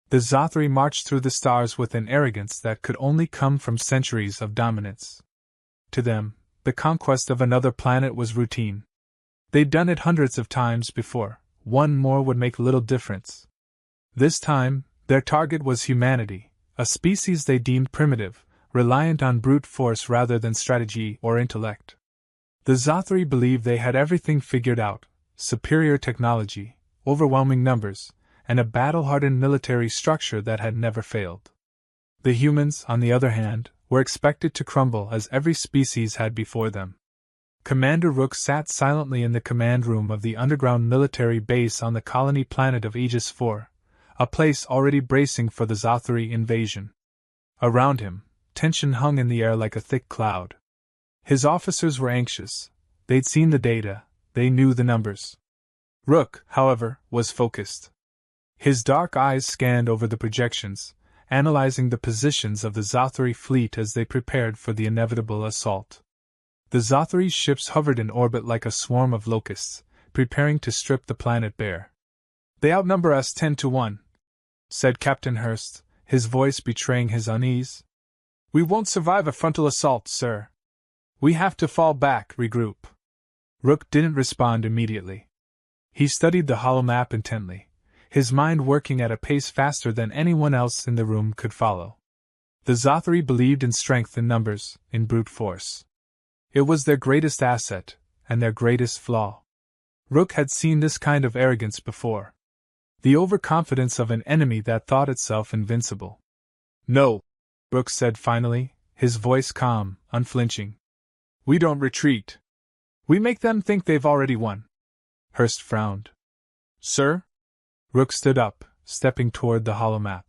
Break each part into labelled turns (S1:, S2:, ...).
S1: The Zothri marched through the stars with an arrogance that could only come from centuries of dominance. To them, the conquest of another planet was routine. They'd done it hundreds of times before, one more would make little difference. This time, their target was humanity, a species they deemed primitive, reliant on brute force rather than strategy or intellect. The Zothri believed they had everything figured out: superior technology, overwhelming numbers, and a battle-hardened military structure that had never failed. The humans, on the other hand, were expected to crumble as every species had before them. Commander Rook sat silently in the command room of the underground military base on the colony planet of Aegis IV, a place already bracing for the Zothri invasion. Around him, tension hung in the air like a thick cloud. His officers were anxious. They'd seen the data, they knew the numbers. Rook, however, was focused. His dark eyes scanned over the projections, analyzing the positions of the Zothri fleet as they prepared for the inevitable assault. The Zothri's ships hovered in orbit like a swarm of locusts, preparing to strip the planet bare. "They outnumber us 10-1, said Captain Hurst, his voice betraying his unease. "We won't survive a frontal assault, sir. We have to fall back, regroup." Rook didn't respond immediately. He studied the holomap intently, his mind working at a pace faster than anyone else in the room could follow. The Zothri believed in strength in numbers, in brute force. It was their greatest asset, and their greatest flaw. Rook had seen this kind of arrogance before. The overconfidence of an enemy that thought itself invincible. "No," Rook said finally, his voice calm, unflinching. "We don't retreat. We make them think they've already won." Hurst frowned. "Sir?" Rook stood up, stepping toward the holomap.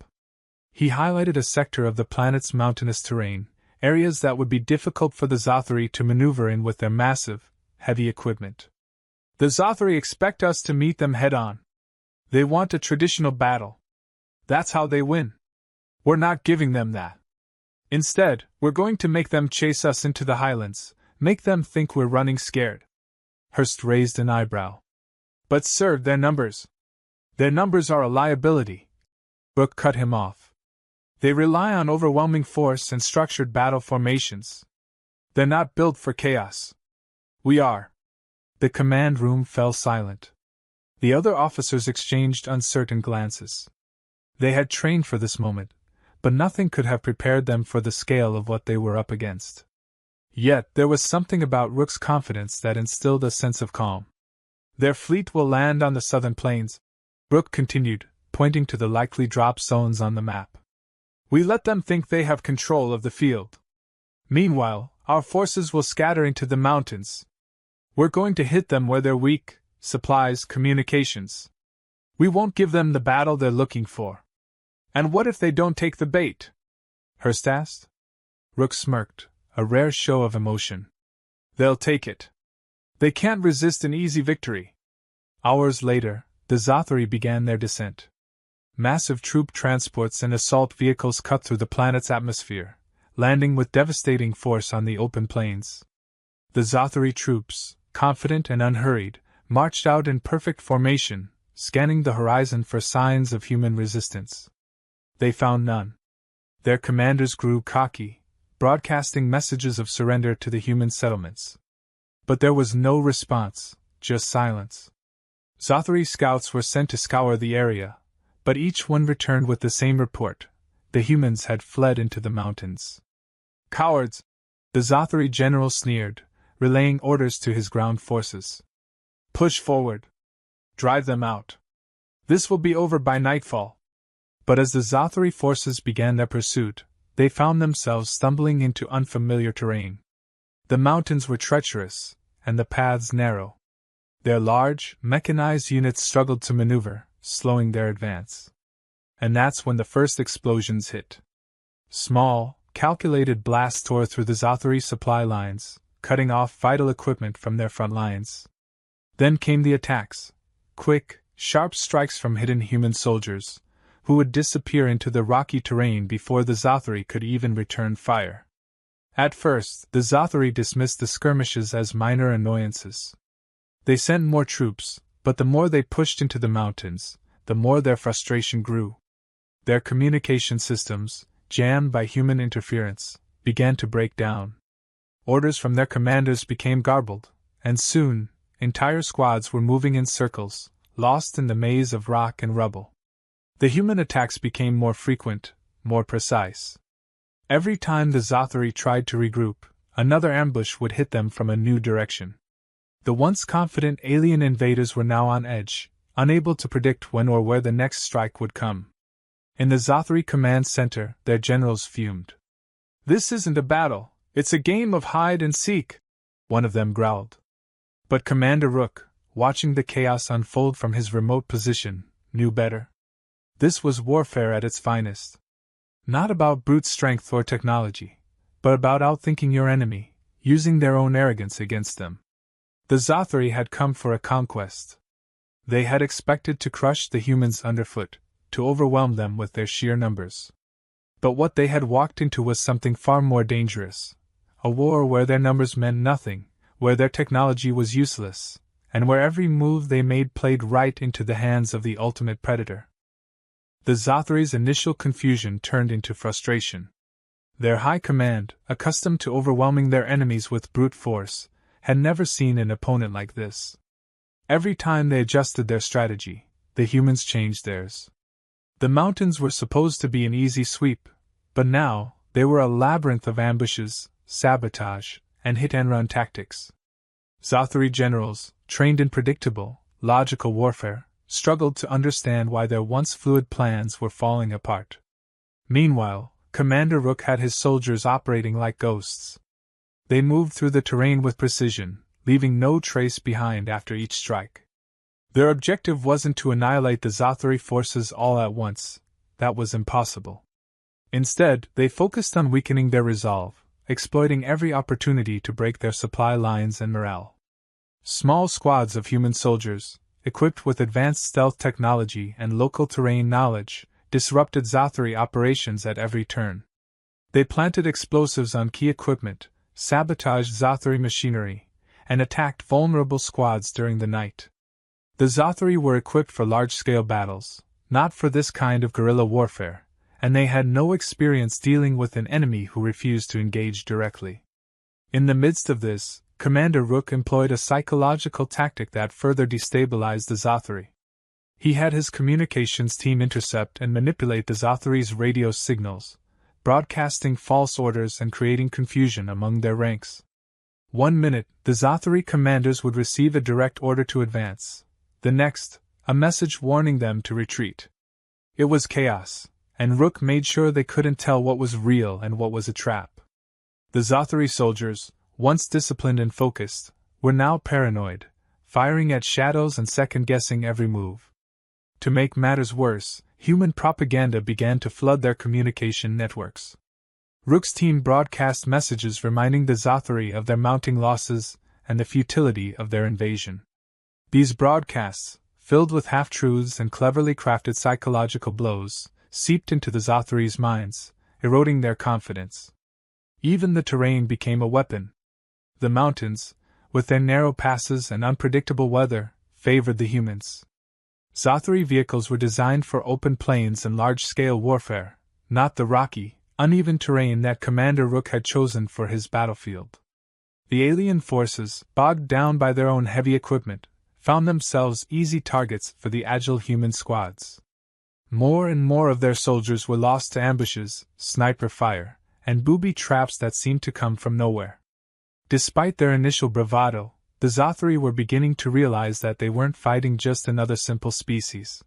S1: He highlighted a sector of the planet's mountainous terrain, areas that would be difficult for the Zothri to maneuver in with their massive, heavy equipment. "The Zothri expect us to meet them head-on. They want a traditional battle. That's how they win. We're not giving them that. Instead, we're going to make them chase us into the highlands, make them think we're running scared." Hurst raised an eyebrow. "But sir, their numbers. Their numbers are a liability." Rook cut him off. "They rely on overwhelming force and structured battle formations. They're not built for chaos. We are." The command room fell silent. The other officers exchanged uncertain glances. They had trained for this moment, but nothing could have prepared them for the scale of what they were up against. Yet there was something about Rook's confidence that instilled a sense of calm. "Their fleet will land on the southern plains," Rook continued, pointing to the likely drop zones on the map. "We let them think they have control of the field. Meanwhile, our forces will scatter into the mountains. We're going to hit them where they're weak: supplies, communications. We won't give them the battle they're looking for." "And what if they don't take the bait?" Hurst asked. Rook smirked, a rare show of emotion. "They'll take it. They can't resist an easy victory." Hours later, the Zothri began their descent. Massive troop transports and assault vehicles cut through the planet's atmosphere, landing with devastating force on the open plains. The Zothri troops, confident and unhurried, marched out in perfect formation, scanning the horizon for signs of human resistance. They found none. Their commanders grew cocky, broadcasting messages of surrender to the human settlements. But there was no response, just silence. Zothri scouts were sent to scour the area, but each one returned with the same report: the humans had fled into the mountains. "Cowards!" the Zothri general sneered, relaying orders to his ground forces. "Push forward. Drive them out. This will be over by nightfall." But as the Zothri forces began their pursuit, they found themselves stumbling into unfamiliar terrain. The mountains were treacherous, and the paths narrow. Their large, mechanized units struggled to maneuver, slowing their advance. And that's when the first explosions hit. Small, calculated blasts tore through the Zothri supply lines, cutting off vital equipment from their front lines. Then came the attacks: quick, sharp strikes from hidden human soldiers, who would disappear into the rocky terrain before the Zothri could even return fire. At first, the Zothri dismissed the skirmishes as minor annoyances. They sent more troops, but the more they pushed into the mountains, the more their frustration grew. Their communication systems, jammed by human interference, began to break down. Orders from their commanders became garbled, and soon, entire squads were moving in circles, lost in the maze of rock and rubble. The human attacks became more frequent, more precise. Every time the Zothari tried to regroup, another ambush would hit them from a new direction. The once confident alien invaders were now on edge, unable to predict when or where the next strike would come. In the Zothari command center, their generals fumed. "This isn't a battle, it's a game of hide and seek," one of them growled. But Commander Rook, watching the chaos unfold from his remote position, knew better. This was warfare at its finest. Not about brute strength or technology, but about outthinking your enemy, using their own arrogance against them. The Zothari had come for a conquest. They had expected to crush the humans underfoot, to overwhelm them with their sheer numbers. But what they had walked into was something far more dangerous. A war where their numbers meant nothing, where their technology was useless, and where every move they made played right into the hands of the ultimate predator. The Zothari's initial confusion turned into frustration. Their high command, accustomed to overwhelming their enemies with brute force, had never seen an opponent like this. Every time they adjusted their strategy, the humans changed theirs. The mountains were supposed to be an easy sweep, but now they were a labyrinth of ambushes, sabotage, and hit-and-run tactics. Zothari generals, trained in predictable, logical warfare, struggled to understand why their once fluid plans were falling apart. Meanwhile, Commander Rook had his soldiers operating like ghosts. They moved through the terrain with precision, leaving no trace behind after each strike. Their objective wasn't to annihilate the Zothari forces all at once, that was impossible. Instead, they focused on weakening their resolve, exploiting every opportunity to break their supply lines and morale. Small squads of human soldiers, equipped with advanced stealth technology and local terrain knowledge, disrupted Zothari operations at every turn. They planted explosives on key equipment, sabotaged Zothari machinery, and attacked vulnerable squads during the night. The Zothari were equipped for large-scale battles, not for this kind of guerrilla warfare, and they had no experience dealing with an enemy who refused to engage directly. In the midst of this, Commander Rook employed a psychological tactic that further destabilized the Zothari. He had his communications team intercept and manipulate the Zothari's radio signals, broadcasting false orders and creating confusion among their ranks. One minute, the Zothari commanders would receive a direct order to advance. The next, a message warning them to retreat. It was chaos, and Rook made sure they couldn't tell what was real and what was a trap. The Zothari soldiers, once disciplined and focused, were now paranoid, firing at shadows and second-guessing every move. To make matters worse, human propaganda began to flood their communication networks. Rook's team broadcast messages reminding the Zothari of their mounting losses and the futility of their invasion. These broadcasts, filled with half-truths and cleverly crafted psychological blows, seeped into the Zothari's minds, eroding their confidence. Even the terrain became a weapon. The mountains, with their narrow passes and unpredictable weather, favored the humans. Zothari vehicles were designed for open plains and large-scale warfare, not the rocky, uneven terrain that Commander Rook had chosen for his battlefield. The alien forces, bogged down by their own heavy equipment, found themselves easy targets for the agile human squads. More and more of their soldiers were lost to ambushes, sniper fire, and booby traps that seemed to come from nowhere. Despite their initial bravado, the Zothari were beginning to realize that they weren't fighting just another simple species.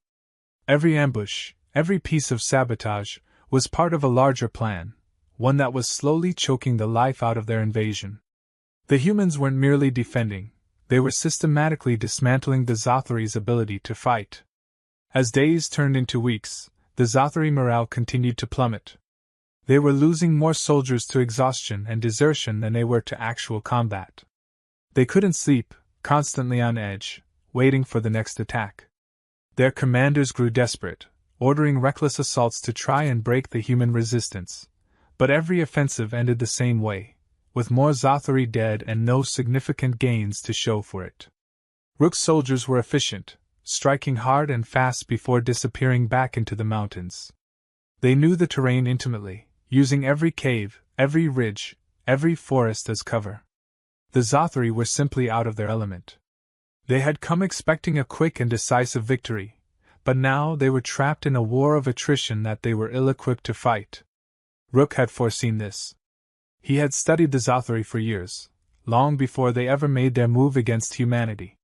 S1: Every ambush, every piece of sabotage, was part of a larger plan, one that was slowly choking the life out of their invasion. The humans weren't merely defending, they were systematically dismantling the Zothari's ability to fight. As days turned into weeks, the Zothari morale continued to plummet. They were losing more soldiers to exhaustion and desertion than they were to actual combat. They couldn't sleep, constantly on edge, waiting for the next attack. Their commanders grew desperate, ordering reckless assaults to try and break the human resistance. But every offensive ended the same way, with more Zothari dead and no significant gains to show for it. Rook's soldiers were efficient, striking hard and fast before disappearing back into the mountains. They knew the terrain intimately, using every cave, every ridge, every forest as cover. The Zothri were simply out of their element. They had come expecting a quick and decisive victory, but now they were trapped in a war of attrition that they were ill-equipped to fight. Rook had foreseen this. He had studied the Zothri for years, long before they ever made their move against humanity.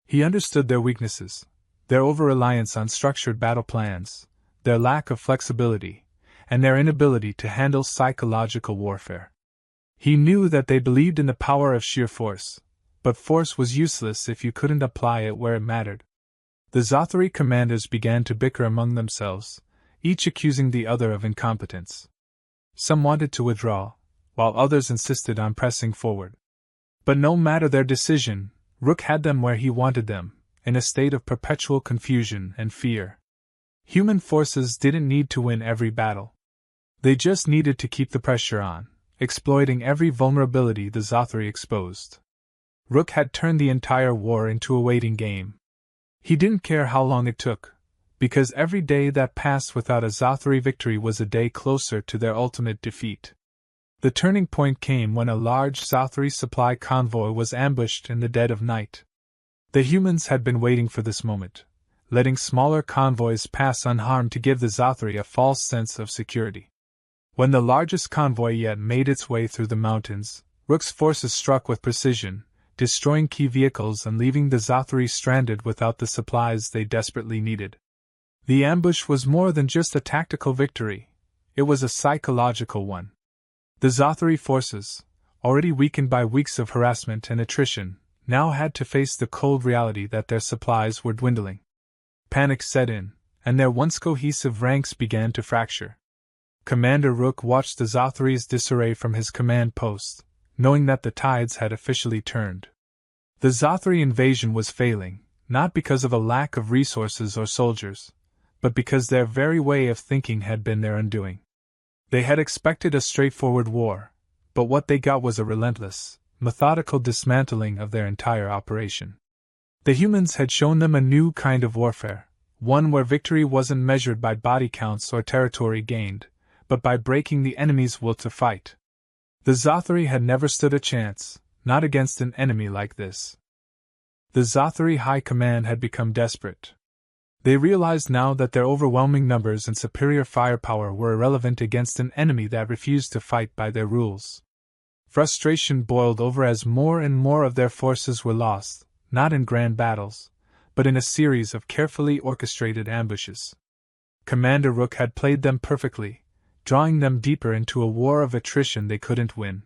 S1: He understood their weaknesses, their over-reliance on structured battle plans, their lack of flexibility, and their inability to handle psychological warfare. He knew that they believed in the power of sheer force, but force was useless if you couldn't apply it where it mattered. The Zothri commanders began to bicker among themselves, each accusing the other of incompetence. Some wanted to withdraw, while others insisted on pressing forward. But no matter their decision, Rook had them where he wanted them, in a state of perpetual confusion and fear. Human forces didn't need to win every battle. They just needed to keep the pressure on, exploiting every vulnerability the Zothri exposed. Rook had turned the entire war into a waiting game. He didn't care how long it took, because every day that passed without a Zothri victory was a day closer to their ultimate defeat. The turning point came when a large Zothri supply convoy was ambushed in the dead of night. The humans had been waiting for this moment, letting smaller convoys pass unharmed to give the Zothri a false sense of security. When the largest convoy yet made its way through the mountains, Rook's forces struck with precision, destroying key vehicles and leaving the Zothri stranded without the supplies they desperately needed. The ambush was more than just a tactical victory, it was a psychological one. The Zothri forces, already weakened by weeks of harassment and attrition, now had to face the cold reality that their supplies were dwindling. Panic set in, and their once cohesive ranks began to fracture. Commander Rook watched the Zothri's disarray from his command post, knowing that the tides had officially turned. The Zothri invasion was failing, not because of a lack of resources or soldiers, but because their very way of thinking had been their undoing. They had expected a straightforward war, but what they got was a relentless, methodical dismantling of their entire operation. The humans had shown them a new kind of warfare, one where victory wasn't measured by body counts or territory gained, but by breaking the enemy's will to fight. The Zothri had never stood a chance, not against an enemy like this. The Zothri High Command had become desperate. They realized now that their overwhelming numbers and superior firepower were irrelevant against an enemy that refused to fight by their rules. Frustration boiled over as more and more of their forces were lost, not in grand battles, but in a series of carefully orchestrated ambushes. Commander Rook had played them perfectly, drawing them deeper into a war of attrition they couldn't win.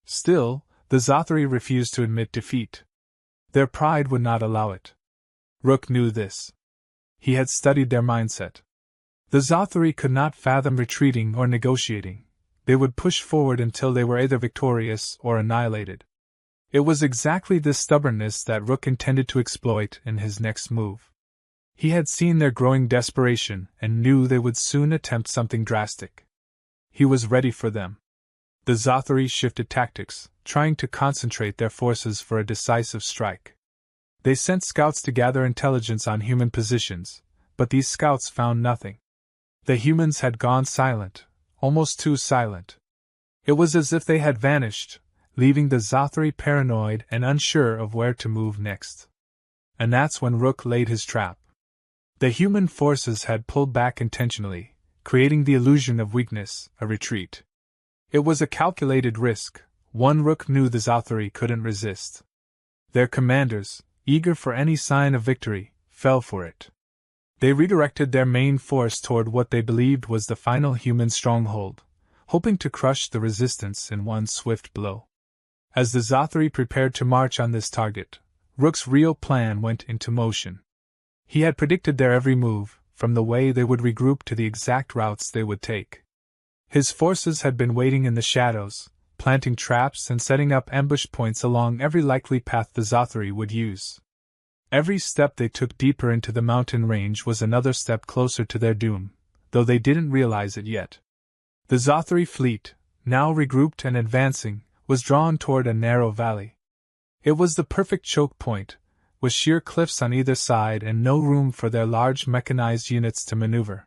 S1: Still, the Zothri refused to admit defeat. Their pride would not allow it. Rook knew this. He had studied their mindset. The Zothri could not fathom retreating or negotiating. They would push forward until they were either victorious or annihilated. It was exactly this stubbornness that Rook intended to exploit in his next move. He had seen their growing desperation and knew they would soon attempt something drastic. He was ready for them. The Zothri shifted tactics, trying to concentrate their forces for a decisive strike. They sent scouts to gather intelligence on human positions, but these scouts found nothing. The humans had gone silent, almost too silent. It was as if they had vanished, leaving the Zothri paranoid and unsure of where to move next. And that's when Rook laid his trap. The human forces had pulled back intentionally, creating the illusion of weakness, a retreat. It was a calculated risk, one Rook knew the Zothri couldn't resist. Their commanders, eager for any sign of victory, fell for it. They redirected their main force toward what they believed was the final human stronghold, hoping to crush the resistance in one swift blow. As the Zothri prepared to march on this target, Rook's real plan went into motion. He had predicted their every move, from the way they would regroup to the exact routes they would take. His forces had been waiting in the shadows, planting traps and setting up ambush points along every likely path the Zothri would use. Every step they took deeper into the mountain range was another step closer to their doom, though they didn't realize it yet. The Zothri fleet, now regrouped and advancing, was drawn toward a narrow valley. It was the perfect choke point, with sheer cliffs on either side and no room for their large mechanized units to maneuver.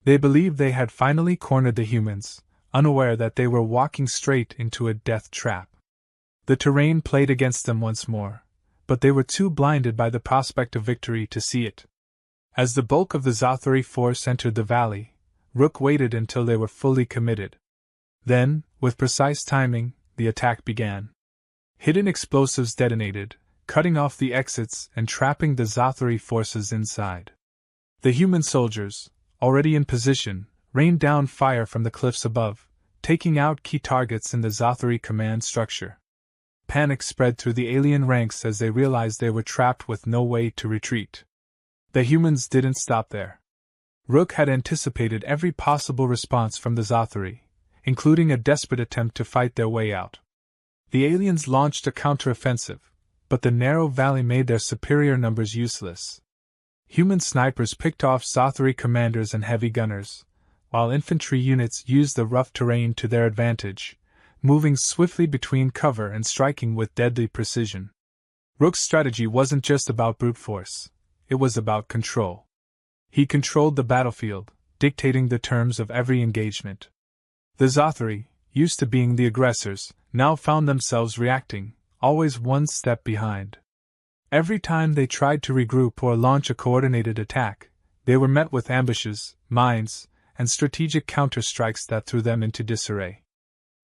S1: They believed they had finally cornered the humans, unaware that they were walking straight into a death trap. The terrain played against them once more, but they were too blinded by the prospect of victory to see it. As the bulk of the Zathari force entered the valley, Rook waited until they were fully committed. Then, with precise timing, the attack began. Hidden explosives detonated, cutting off the exits and trapping the Zathari forces inside. The human soldiers, already in position, rained down fire from the cliffs above, taking out key targets in the Zathari command structure. Panic spread through the alien ranks as they realized they were trapped with no way to retreat. The humans didn't stop there. Rook had anticipated every possible response from the Zathari, including a desperate attempt to fight their way out. The aliens launched a counteroffensive, but the narrow valley made their superior numbers useless. Human snipers picked off Zathari commanders and heavy gunners, while infantry units used the rough terrain to their advantage, moving swiftly between cover and striking with deadly precision. Rook's strategy wasn't just about brute force, it was about control. He controlled the battlefield, dictating the terms of every engagement. The Zathari, used to being the aggressors, now found themselves reacting, always one step behind. Every time they tried to regroup or launch a coordinated attack, they were met with ambushes, mines, and strategic counterstrikes that threw them into disarray.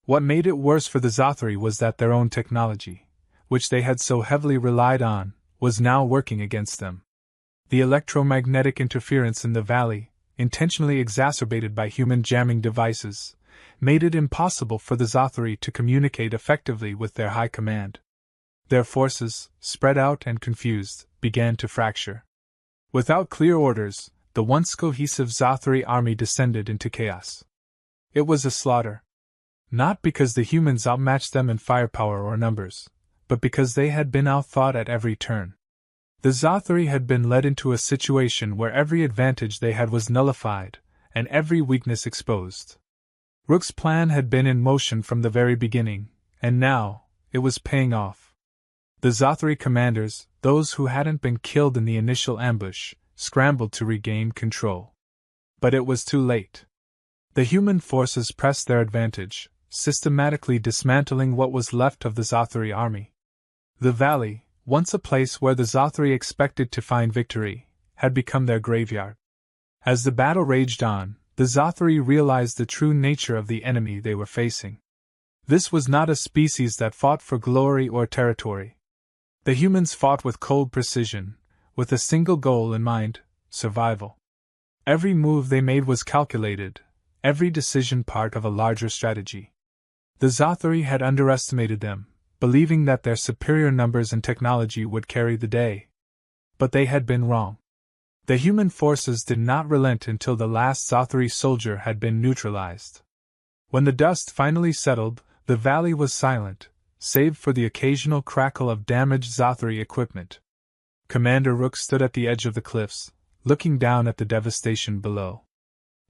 S1: What made it worse for the Zathari was that their own technology, which they had so heavily relied on, was now working against them. The electromagnetic interference in the valley, intentionally exacerbated by human jamming devices, made it impossible for the Zathari to communicate effectively with their high command. Their forces, spread out and confused, began to fracture. Without clear orders, the once cohesive Zathari army descended into chaos. It was a slaughter. Not because the humans outmatched them in firepower or numbers, but because they had been outthought at every turn. The Zathari had been led into a situation where every advantage they had was nullified, and every weakness exposed. Rook's plan had been in motion from the very beginning, and now, it was paying off. The Zathari commanders, those who hadn't been killed in the initial ambush, scrambled to regain control. But it was too late. The human forces pressed their advantage, systematically dismantling what was left of the Zathari army. The valley, once a place where the Zathari expected to find victory, had become their graveyard. As the battle raged on, the Zathari realized the true nature of the enemy they were facing. This was not a species that fought for glory or territory. The humans fought with cold precision, with a single goal in mind: survival. Every move they made was calculated, every decision part of a larger strategy. The Zathari had underestimated them, believing that their superior numbers and technology would carry the day. But they had been wrong. The human forces did not relent until the last Zathari soldier had been neutralized. When the dust finally settled, the valley was silent, save for the occasional crackle of damaged Zathari equipment. Commander Rook stood at the edge of the cliffs, looking down at the devastation below.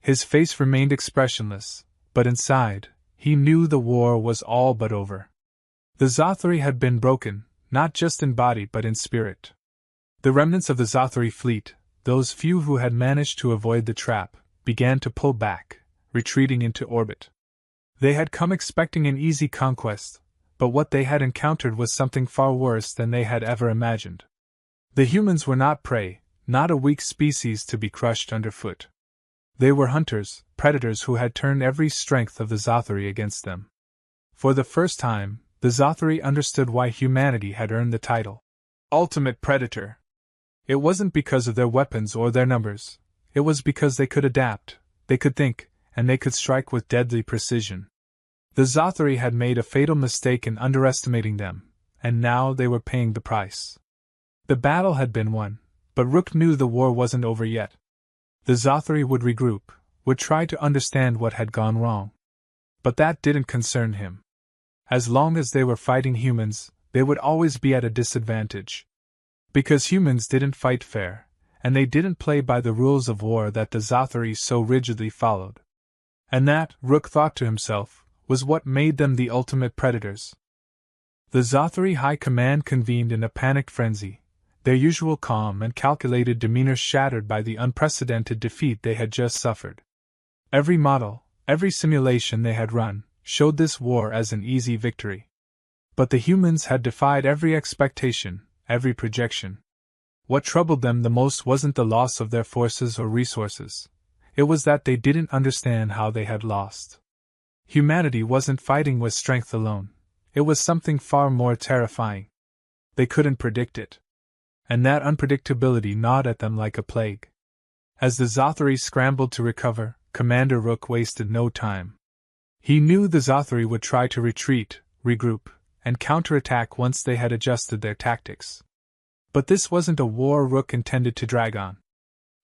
S1: His face remained expressionless, but inside, he knew the war was all but over. The Zathari had been broken, not just in body but in spirit. The remnants of the Zathari fleet, those few who had managed to avoid the trap, began to pull back, retreating into orbit. They had come expecting an easy conquest, but what they had encountered was something far worse than they had ever imagined. The humans were not prey, not a weak species to be crushed underfoot. They were hunters, predators who had turned every strength of the Zathari against them. For the first time, the Zathari understood why humanity had earned the title Ultimate Predator. It wasn't because of their weapons or their numbers, it was because they could adapt, they could think, and they could strike with deadly precision. The Zathari had made a fatal mistake in underestimating them, and now they were paying the price. The battle had been won, but Rook knew the war wasn't over yet. The Zathari would regroup, would try to understand what had gone wrong. But that didn't concern him. As long as they were fighting humans, they would always be at a disadvantage. Because humans didn't fight fair, and they didn't play by the rules of war that the Zathari so rigidly followed. And that, Rook thought to himself, was what made them the ultimate predators. The Zathari High Command convened in a panicked frenzy, their usual calm and calculated demeanor shattered by the unprecedented defeat they had just suffered. Every model, every simulation they had run, showed this war as an easy victory. But the humans had defied every expectation, every projection. What troubled them the most wasn't the loss of their forces or resources. It was that they didn't understand how they had lost. Humanity wasn't fighting with strength alone. It was something far more terrifying. They couldn't predict it. And that unpredictability gnawed at them like a plague. As the Zothri scrambled to recover, Commander Rook wasted no time. He knew the Zothri would try to retreat, regroup, and counterattack once they had adjusted their tactics. But this wasn't a war Rook intended to drag on.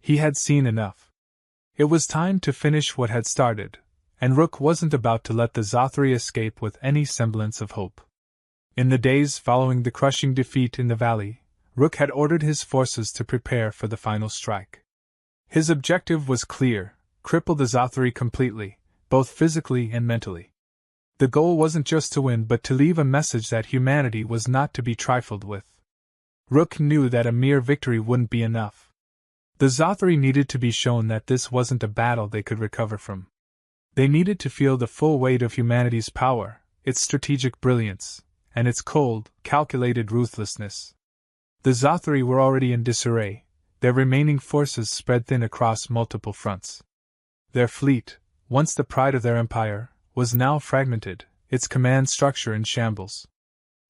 S1: He had seen enough. It was time to finish what had started, and Rook wasn't about to let the Zothri escape with any semblance of hope. In the days following the crushing defeat in the valley, Rook had ordered his forces to prepare for the final strike. His objective was clear: cripple the Zothri completely, both physically and mentally. The goal wasn't just to win but to leave a message that humanity was not to be trifled with. Rook knew that a mere victory wouldn't be enough. The Zothri needed to be shown that this wasn't a battle they could recover from. They needed to feel the full weight of humanity's power, its strategic brilliance, and its cold, calculated ruthlessness. The Zothri were already in disarray, their remaining forces spread thin across multiple fronts. Their fleet, once the pride of their empire, was now fragmented, its command structure in shambles.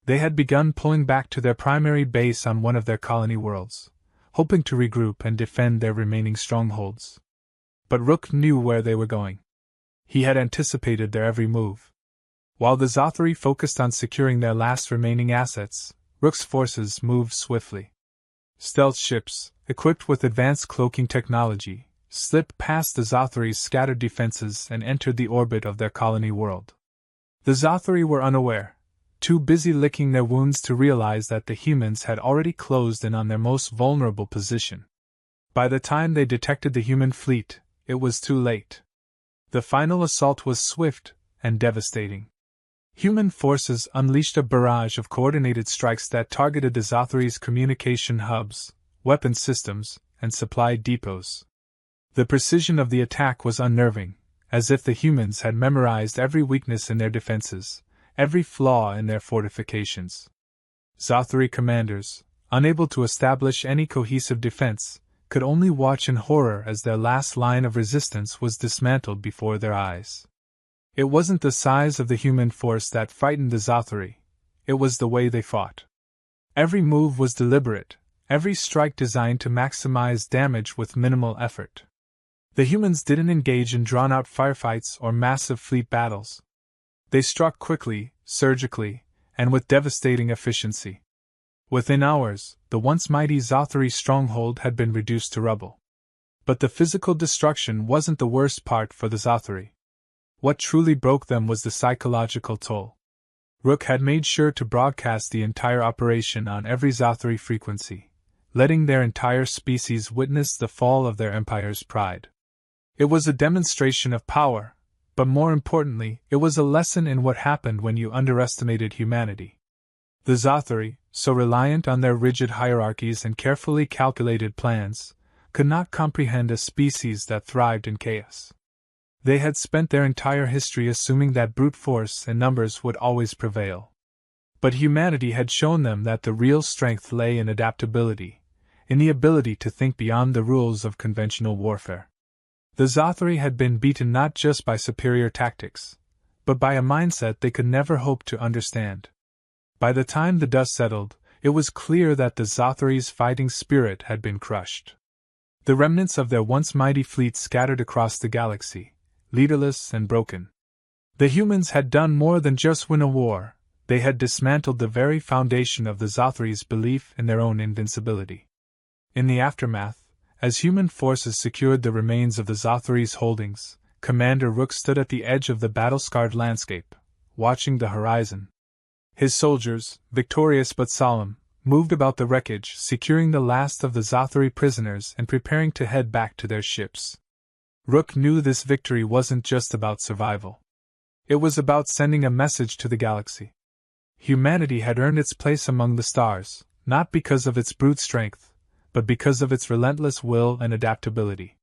S1: They had begun pulling back to their primary base on one of their colony worlds, hoping to regroup and defend their remaining strongholds. But Rook knew where they were going. He had anticipated their every move. While the Zothri focused on securing their last remaining assets, Rook's forces moved swiftly. Stealth ships, equipped with advanced cloaking technology, slipped past the Zothri's scattered defenses and entered the orbit of their colony world. The Zothri were unaware, too busy licking their wounds to realize that the humans had already closed in on their most vulnerable position. By the time they detected the human fleet, it was too late. The final assault was swift and devastating. Human forces unleashed a barrage of coordinated strikes that targeted the Zothri's communication hubs, weapon systems, and supply depots. The precision of the attack was unnerving, as if the humans had memorized every weakness in their defenses, every flaw in their fortifications. Zothri commanders, unable to establish any cohesive defense, could only watch in horror as their last line of resistance was dismantled before their eyes. It wasn't the size of the human force that frightened the Zothri, it was the way they fought. Every move was deliberate, every strike designed to maximize damage with minimal effort. The humans didn't engage in drawn-out firefights or massive fleet battles. They struck quickly, surgically, and with devastating efficiency. Within hours, the once mighty Zothri stronghold had been reduced to rubble. But the physical destruction wasn't the worst part for the Zothri. What truly broke them was the psychological toll. Rook had made sure to broadcast the entire operation on every Zothri frequency, letting their entire species witness the fall of their empire's pride. It was a demonstration of power, but more importantly, it was a lesson in what happened when you underestimated humanity. The Zothri, so reliant on their rigid hierarchies and carefully calculated plans, could not comprehend a species that thrived in chaos. They had spent their entire history assuming that brute force and numbers would always prevail. But humanity had shown them that the real strength lay in adaptability, in the ability to think beyond the rules of conventional warfare. The Zothri had been beaten not just by superior tactics, but by a mindset they could never hope to understand. By the time the dust settled, it was clear that the Zothri's fighting spirit had been crushed. The remnants of their once mighty fleet scattered across the galaxy, leaderless and broken. The humans had done more than just win a war, they had dismantled the very foundation of the Zothri's belief in their own invincibility. In the aftermath, as human forces secured the remains of the Zothri's holdings, Commander Rook stood at the edge of the battle-scarred landscape, watching the horizon. His soldiers, victorious but solemn, moved about the wreckage, securing the last of the Zothri prisoners and preparing to head back to their ships. Rook knew this victory wasn't just about survival. It was about sending a message to the galaxy. Humanity had earned its place among the stars, not because of its brute strength, but because of its relentless will and adaptability.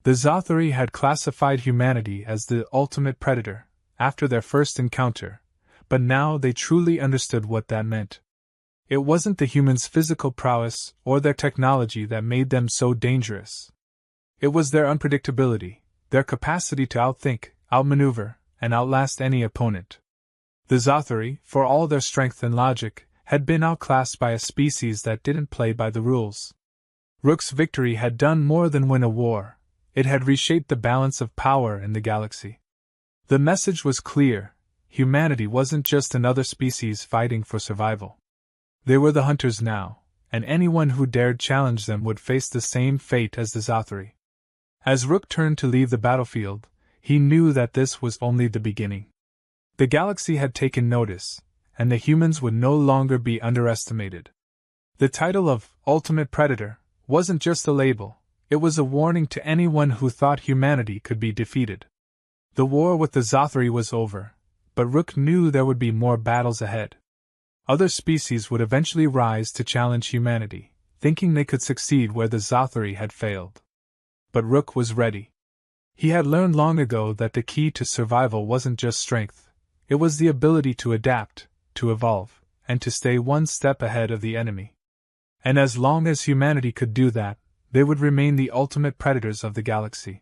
S1: The Zathuri had classified humanity as the ultimate predator after their first encounter, but now they truly understood what that meant. It wasn't the humans' physical prowess or their technology that made them so dangerous. It was their unpredictability, their capacity to outthink, outmaneuver, and outlast any opponent. The Zathuri, for all their strength and logic, had been outclassed by a species that didn't play by the rules. Rook's victory had done more than win a war. It had reshaped the balance of power in the galaxy. The message was clear: humanity wasn't just another species fighting for survival. They were the hunters now, and anyone who dared challenge them would face the same fate as the Zathuri. As Rook turned to leave the battlefield, he knew that this was only the beginning. The galaxy had taken notice, and the humans would no longer be underestimated. The title of Ultimate Predator wasn't just a label, it was a warning to anyone who thought humanity could be defeated. The war with the Zathuri was over, but Rook knew there would be more battles ahead. Other species would eventually rise to challenge humanity, thinking they could succeed where the Zathuri had failed. But Rook was ready. He had learned long ago that the key to survival wasn't just strength, it was the ability to adapt, to evolve, and to stay one step ahead of the enemy. And as long as humanity could do that, they would remain the ultimate predators of the galaxy.